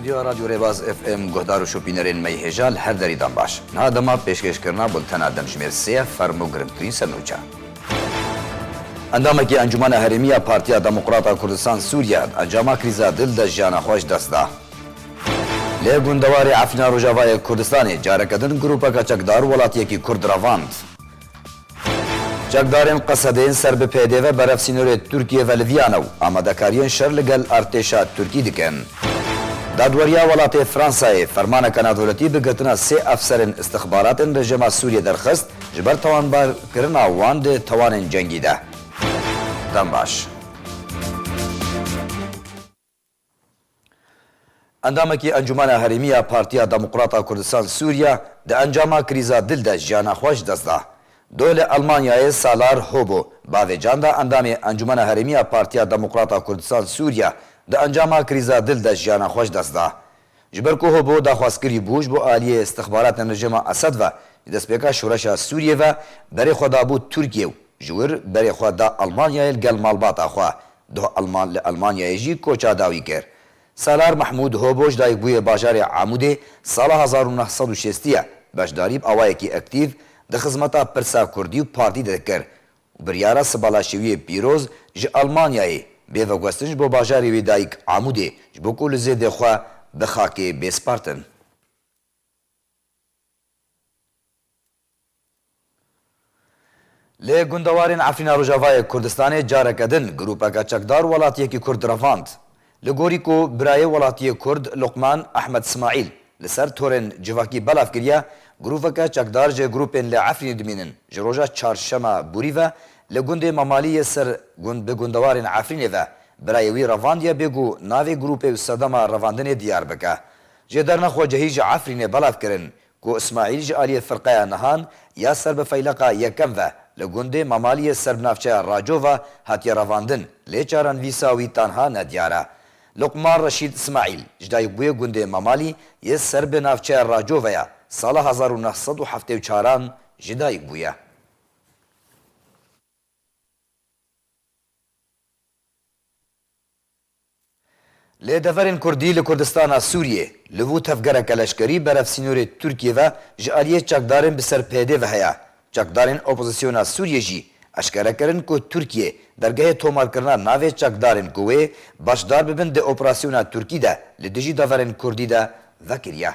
استودیو رادیو ریواز اف ام گهدار و شوپینرین می هجال هر دریدان باش. نه دما پیشکش کرنا بولتن آدم شمیر سه فرمو گرنتری سرنوچا. اندامه کی انجمن هرمیه پارتیا دموکراتا کردستان سوریه انجام کریزا دل د جان خوش دسته. لی گوندواری عفنا روجاوای کردستانی جارکدن گروپا کچکدار ولاتی کی کرد رواند. چکدارین قصدین سر به پیده و برف سینور ترکیه و لیویانو آمادکاریان شر لگل ارتشا ترکی دکن. دادوریا ولات فرانسای فرمان کنادولتی بگتنا سه افسرین استخبارات رژیم سوریه درخست جبر توانبار کرنا واند توان جنگی ده. دنباش. اندامه کی انجمن هرمیه پارتیا دموکراتا کردستان سوریه ده انجام کریزا دل ده جان خوش دسته. دول المانیای سالار هوبو باوجان دا اندام انجمن هرمیه پارتیا دموکراتا کردستان سوریه د انجام کریزا دل د جان خوش دسته. جبر کو هوبو دا خواسکری بوش بو عالی استخبارات رژیم اسد و دسپیکا شورش سوریه و بری خدا بو ترکیه جور بری خدا المانیای گل مالبات اخوا دو المانیای جی کوچا داوی کر. سالار محمود هوبوش دای بوی بازار عمودی سال 1960 باشداریب اوای کی اکتیو د خدمتا پرسا کردی و پارتی دکر و بریارا سبالاشوی پیروز ج آلمانیای به وگستنج بو باجاری ویدایک عمودی ج بو کل زید خوا بخاکی بیسپارتن. لی گوندوارین عفرینا روجاوای کردستانی جارکدن گروپا کچکدار ولاتی کی کرد رواند. لگوری کو برای ولاتی کرد لقمان احمد اسماعیل لسر تورن جواکی بلاف کریا گروپا چکدار جه گروپین لعفرین دمینن جروجا چارشما بوری و لگوند ممالی سر به گوندوارین عفرین و برایوی رواندیا بگو ناوی گروپ و صدام رواندن دیار بکه. جه در نخو جهیج عفرین بلاف کرن کو اسماعیل جه آلی فرقه نهان یا سر به فیلقه یکم و لگوند ممالی سر بنافچه راجو و حتی رواندن لیچارن ویساوی تنها ندیاره. لقمان رشید اسماعیل جدای بوی گوند ممالی یه سر به نافچه راجو و یا سال 1974 جدای بویه. لی دفرین کردی لکردستان سوریه لوو تفگره کلشکری برف سینور ترکیه و جالیه چکدارن بسر پیده و هیا. چکدارن اپوزیسیون سوریه جی اشکره کرن که ترکیه درگاه تومار کرنا ناوی چکدارن کوه باشدار ببند ده اپراسیون ترکی ده لدجی دفرین کردی ده وکریه.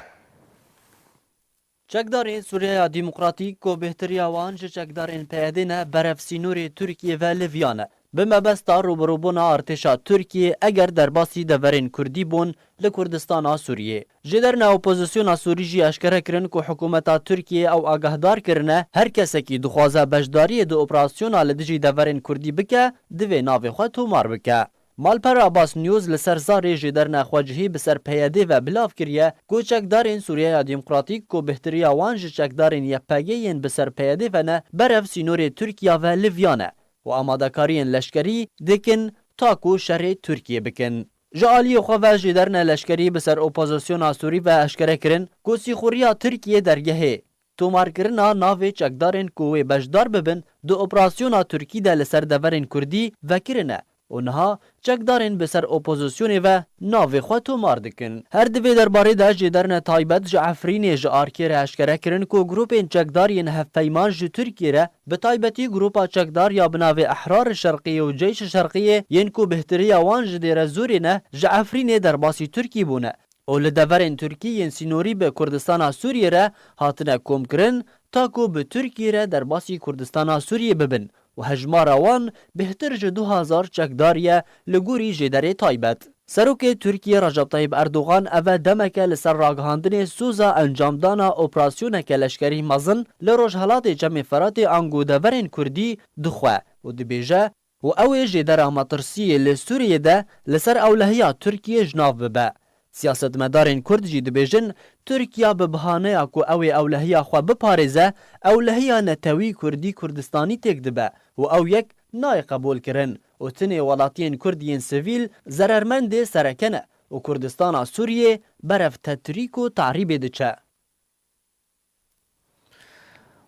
چکدارین سوریه دموکراتیک کو بهتری آوان چکدارین پیادینه برف سینور ترکیه و لیویانه. به مبستا روبروبونا ارتشا ترکیه اگر در باسی دورین کردی بون لکردستان سوریه. جدرنا اپوزیسیون سوری جی اشکره کرن که حکومت ترکیه او آگهدار کرنه هر کسی که دخوازه بجداری دو اپراسیون لدجی دورین کردی بکه دوی ناوی خود تومار بکه. مالپر عباس نیوز لسر زاری جدرنا خواجهی بسر پیاده و بلاف کریه که چکدارین سوریه دموکراتیک که بهتری آوان چکدارین یپگین بسر پیاده و نه برف سینور ترکیه و لیویانه. و آمادکارین لشکری دکن تاکو شر ترکیه بکن. جالی خواه جدرن لشکری بسر اپوزیسیون سوری و اشکره کرن که سیخوریا ترکیه درگهه. تومار کرنا ناوی چکدارین کوه بجدار ببن دو اپراسیون ترکی ده لسر دورین کردی و کرنه. اونها چکدارین بسر اپوزیسیون و ناوی خود تومار دکن. هر دوی درباره ده جدرن تایبت جعفرین جارکیر اشکره کرن که گروپین چکدارین هفیمان جو ترکیه را به تایبتی گروپا چکدار یا بناوی احرار شرقی و جیش شرقی ین که بهتری آوان جدیر زورینه جعفرین در باسی ترکی بونه. اول دورین ترکی ین سینوری به کردستان سوریه را هاتنه کم کرن تا که به ترکیه را در باسی کردستان سوریه ببن. و هجمار آوان بهتر جه 2000 چکداریه لگوری جدره تایبت. سروک ترکیه رجب طیب اردوغان اوه دمکه لسر راگهاندن سوزا انجامدانا اپراسیون کلشکری مزن لروش حالات جمع فرات انگو دورین کردی دخواه و دبیجه و اوه جدره مطرسی لسوریه ده لسر اولهیا ترکیه جناف ببه. سیاست مدارین کرد جی دبیجن ترکیه به بهانه اکو اولهیا خوا بپارزه اولهیا نتوی کردی کردستانی تک دبه و او یک نای قبول کرن و تنی ولاتین کردین سویل زررمند سرکنه و کردستان سوریه برف تطریک و تعریب دچه.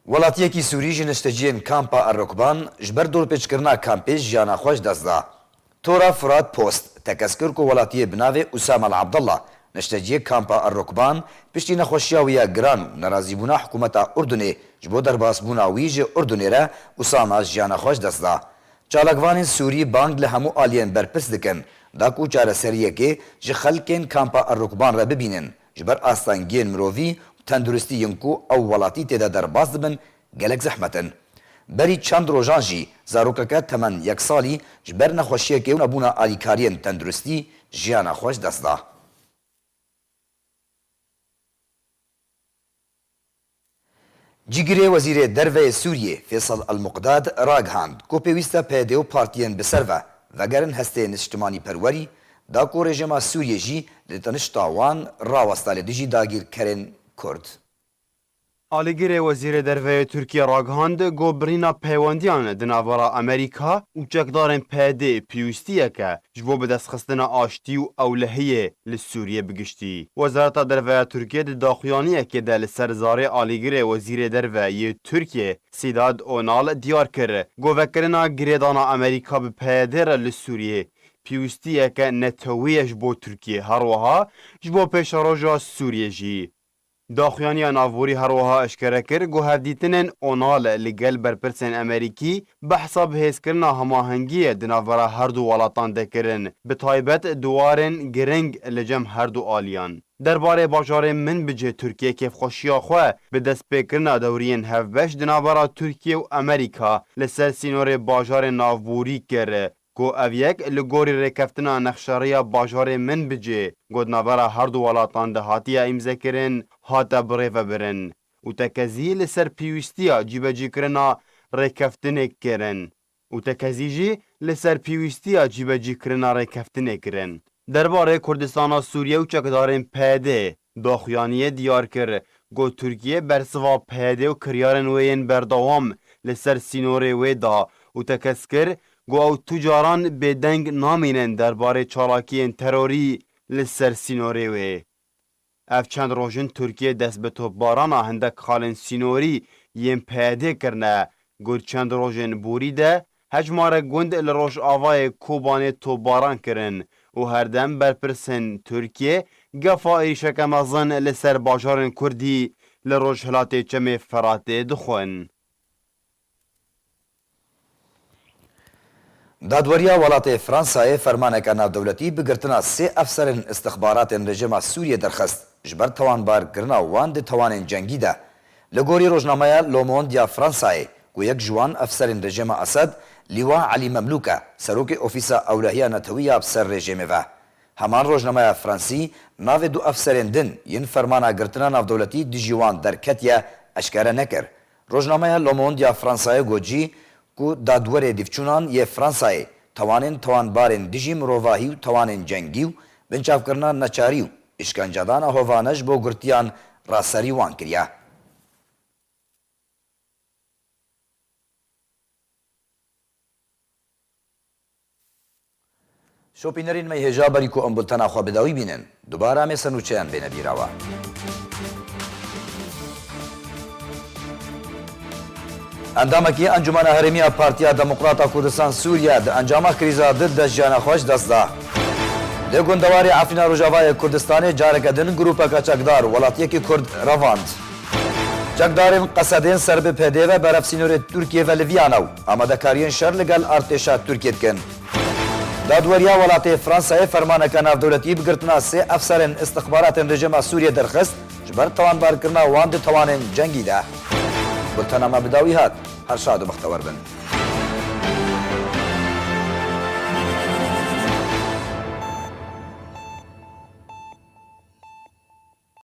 ولاتیکی سوری جنشتجین کامپا الرکبان جبر دور پیچکرنا کامپیش جانا خوش دزده. تورا فراد پوست تکسکر کو ولاتی بناوی اسامه العبدالله نشتجیه کامپا الرکبان پشتی نخوشیا ویا گران و نرازی بونا حکومتا اردنی جبو درباس بونا ویج اردنی را اسامه جیانا خوش دست دا. چالکوان سوری بانگ لهمو آلین برپرس دکن داکو چاره سریه که جه خلکین کامپا الرکبان را ببینن جبر آستانگین مرووی تندرستی ینکو او ولاتی تیدا درباس دبن گلک زحمتن. بری چند روزان جی زاروککه تمن یک سالی جبر نخوشیه که نبونا آلیکارین تندرستی جیانا خوش دست دا. جیگری وزیر دروه سوریه فیصل المقداد راگهاند کو پیوسته پیده و پارتیین بسر و گرن هسته نشتمانی پروری دا کو رژیم سوریه جی لتنشتاوان راوستال دیجی داگیر کرن کرد. آلیگیر وزیر دروه ترکیه راگهاند گو برینا پیوندیان دناورا امریکا و چکدارن پیده پیوستیه که جبو به دست خستن آشتی و اولهیه لسوریه بگشتی. وزارت دروه ترکیه داخویانیه که دل سرزاره آلیگیر وزیر دروه ترکیه سیداد اونال دیار کرد. گو وکرنا گریدانا امریکا به پیده را لسوریه پیوستیه که نتویه جبو ترکیه هروها جبو پیش روژا سوریه جی. داخویانی ناووری هروها اشکره کر گو هفدیتنن اونال لگل برپرسن امریکی بحثا بحیث کرنا هماهنگی دناورا هر دو ولاتان دکرن به طایبت دوارن گرنگ لجم هر دو آلیان. درباره باجار من بجه ترکیه کیف خوشیا خواه به دست پیکرنا دورین هفبش دناورا ترکیه و امریکا لسر سینور باجار ناووری کره گو اویک لگوری رکفتنا نخشاریا باجار من بجه گود ناورا هر دو ولاتان ده هاتیا امزه کرن هاتا بریفه برن و تکزی لسر پیوستیا جیبجی کرنا رکفتنه کرن و تکزی جی لسر پیوستیا جیبجی کرنا رکفتنه کرن. درباره کردستان سوریه و چکدارن پیده داخویانیه دیار کر گو ترکیه برسوا پیده و کریارن وین بردوام لسر سینور ویدا و تکس کر گو او تجاران به دنگ نامینن درباره چالاکی تروری لسر سینوری وی. اف چند روژن ترکیه دست به توپبارانا هندک خالن سینوری یم پیده کرنه گو چند روژن بوریده هجمار گند لروش آوای کوبانه توپباران کرن و هر دم برپرسن ترکیه گفا ایشک مزن لسر باجارن کردی لروش هلاته چم فراته دخون. دادوریا ولات فرانسای فرمانک ناودولتی بگرتنا سه افسرن استخبارات رژیم سوریه درخست جبر توانبار کرنا وان ده توان جنگی ده لگوری روزنامه لوموند یا فرانسای گو یک جوان افسرن رژیم اسد لیوا علی مملوکه سروک اوفیسا اولهیا نتویا افسر رژیم و همان روزنامه فرانسی ناو دو افسرن دن ین فرمانا گرتنا ناودولتی دی جوان در کتیا اشکاره نکر. روزنامه لوموند یا فرانسای گوجی کو دادوره دیفچونان یه فرانسای توانبارن دیجی مروواهی و توانن جنگی و بنچاف کرنا نچاری و اشکنجادان هوانش بو گرتیان راسری وان کریا. شوپینرین می هجابری کو امبولتنا خواه بداوی بینن دوباره می سنوچیان بین بیراوا. اندامکی انجمن هرمی پارتیا دموکراتا کردستان سوریه ده انجام کریزا دل ده جانا خوش دست ده. ده گندواری عفینا روجاوای کردستان جارکدن گروپا چکدار ولاتیه که کرد رواند. چکدارین قصدین سرب پیده و برف سینور ترکیه و لیویانو آماده کارین شر لگل ارتشا ترکیه کن. دادوریا ولات فرانسای فرمانک ناودولتی بگرتنا سه افسرن استخبارات رژیم سوریه درخست جبر توانبار کرنا وان ده توانن جنگی ده. بلتنا ما بداوی هات هر شاد و بختور بن.